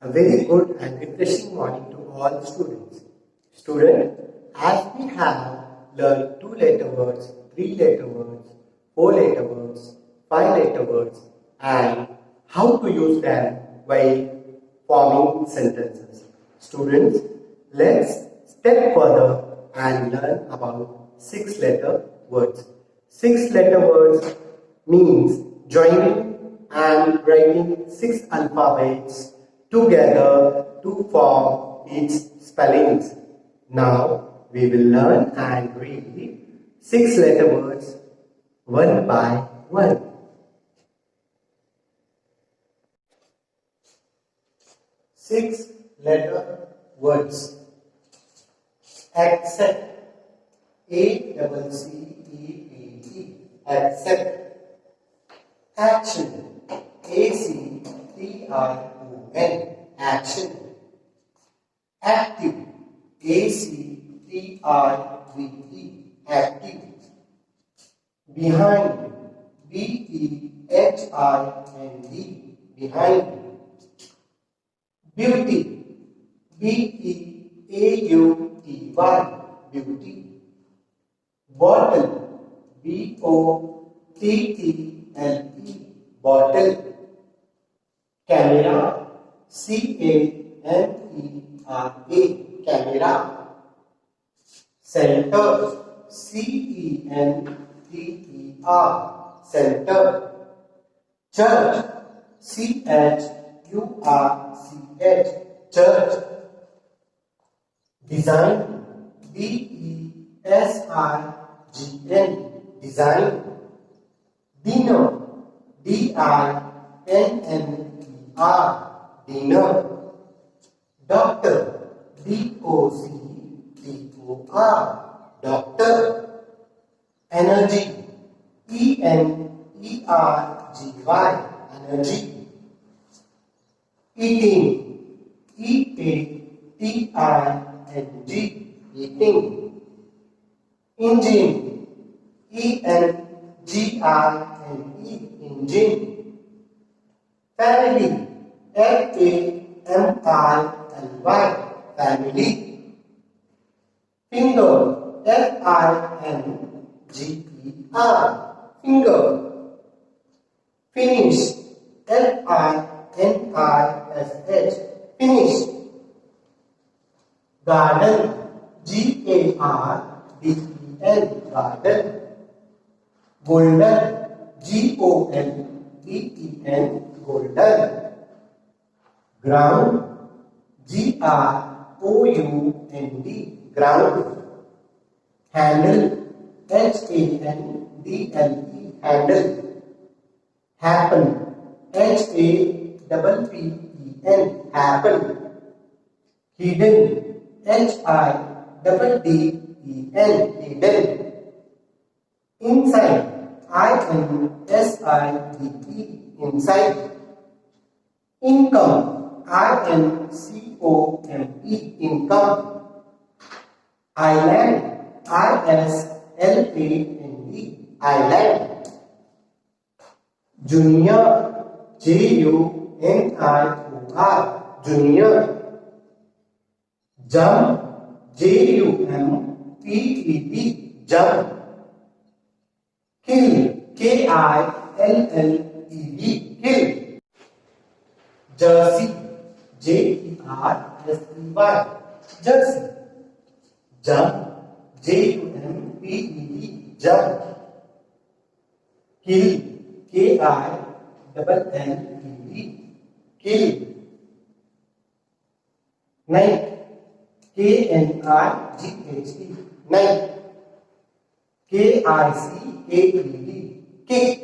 A very good and refreshing morning to all students. Students, as we have learned 2-letter words, 3-letter words, 4-letter words, 5-letter words, and how to use them while forming sentences. Students, let's step further and learn about 6-letter words. 6-letter words means joining and writing 6 alphabets together to form its spellings. Now we will learn and read 6-letter words one by one. Six-letter words. Accept. ACCEPT. Accept. Action. ACTION. Action. Active. ACTIVE. Active. Behind. BEHIND. Behind. Beauty. BEAUTY. Beauty. Bottle. BOTTLE. Bottle. Camera. CAMERA. Camera. Center. CENTER. Center. Church. CHURCH. Church. Design. DESIGN. Design. Dinner. DINNER. Dinner. Doctor. DOCTOR. Doctor. Energy. ENERGY. Energy. Eating. EATING. Eating. Engine. ENGINE. Engine. Family. FAMILY. Family. Finger. FINGER. Finger. Finish. FINISH. Finish. Garden. GARDEN. Garden. Golden. GOLDEN. Golden. Ground. GROUND. Ground. Handle. HANDLE. Handle. Happen. HAPPEN. Happen. Hidden. HIDDEN. Hidden. Inside. INSIDE. Inside. Income. INCOME. Income. Island. ISLAND. Island. Junior. JUNIOR. Junior. Jump. JUMPET. Jump. Kill. KILLED. Kill. Jersey. JERSEY. Jersey. Jump. JUMPED. Jump. Kill. KILLED. Kill. Knife. KNIGHT. Knife. KICKED. Kick.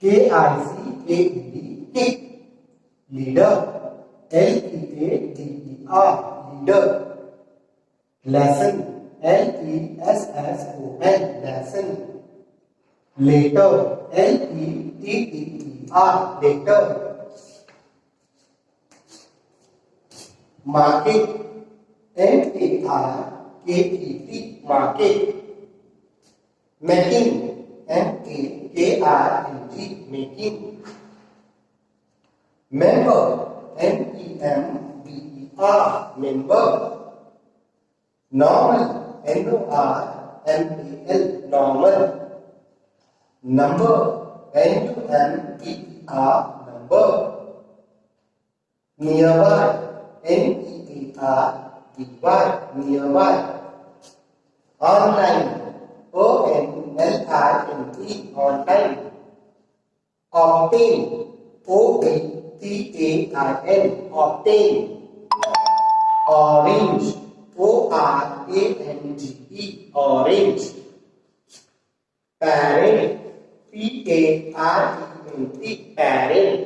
KICKED. Kick. Leader. LEADER. Leader. Lesson. LESSON. Lesson. Later. LETTER. Later. Market. MARKET. Market. Making. MAKING. Making. Member. member, member. Normal, normal, normal. Number, number. Nearby, nearby, nearby. Online, online, online. Obtain, obtain, obtain. Orange, orange, orange. Parent, parent, parent.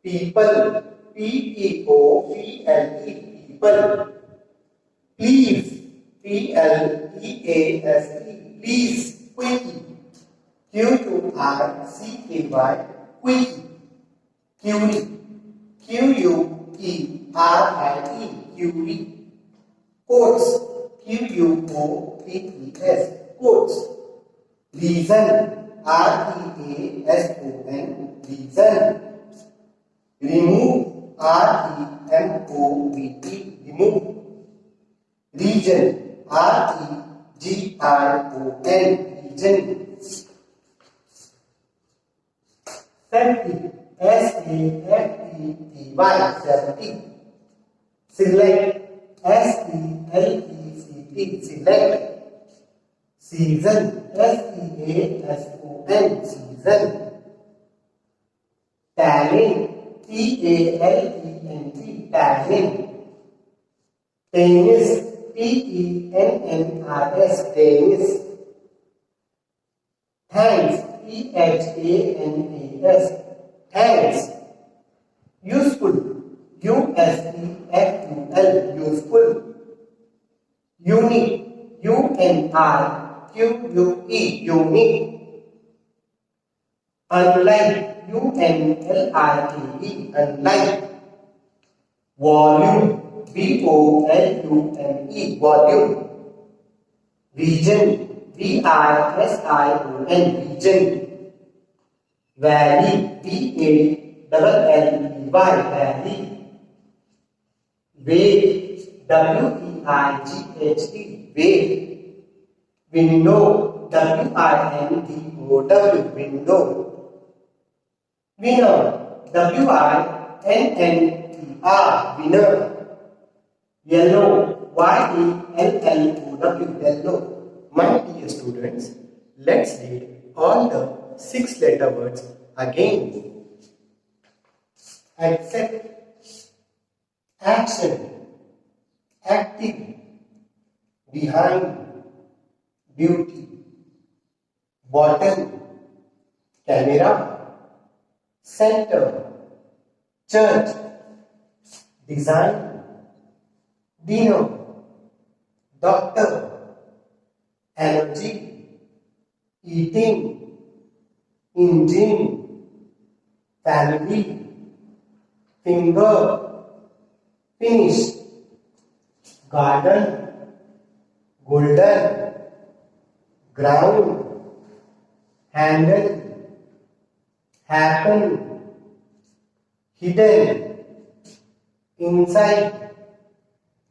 People, people, people. Please, please, please, quickie. Quicky, quickie. Curie, Curie. Quotes, quotes, quotes. Reason, reason, reason. Remove, remove. Region, region. Safety, safety, safety. Select, select, select. Season, season, season. Talent, talent, talent. Tennis, tennis, tennis. Thanks, thanks, thanks. Useful, useful, useful. Unique, unique. Unlike, unlike. Volume, volume. Region, region. Valley, valley. Weight, weight. Window, window. Winner, winner. Yellow, yellow. My dear students, let's read all the 6 letter words again. Accept, action, active, behind, beauty, bottom, camera, center, church, design, dinner, doctor, energy, eating, engine, family, finger, finish, garden, golden, ground, handle, happen, hidden, inside,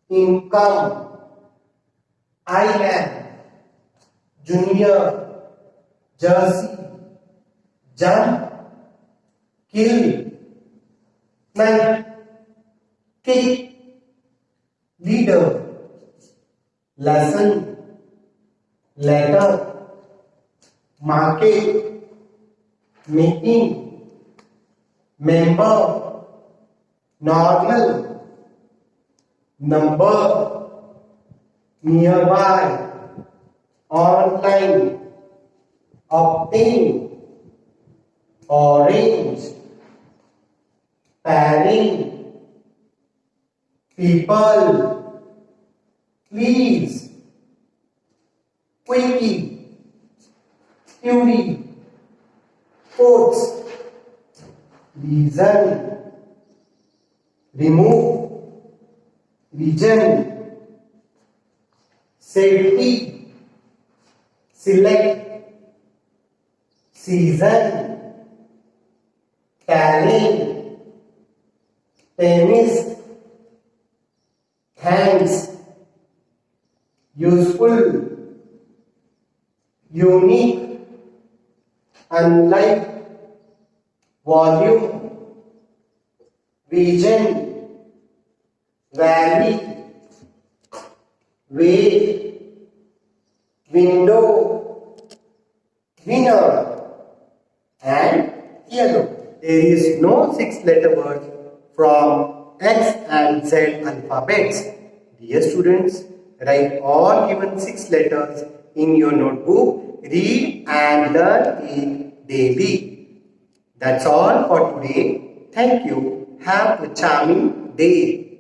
income, island, junior, jersey, jump, kill, knife, kick, leader, lesson, letter, market, making, member, normal, number, nearby, online, obtain, orange, parent, people, please, quickie, curie, quotes, reason, remove, region, safety, select, season, talent, tennis, thanks, useful, unique, unlike, volume, vision, valley, wave, window, winner, and yellow. There is no 6-letter word from X and Z alphabets. Dear students, write all given 6 letters in your notebook. Read and learn it daily. That's all for today. Thank you. Have a charming day.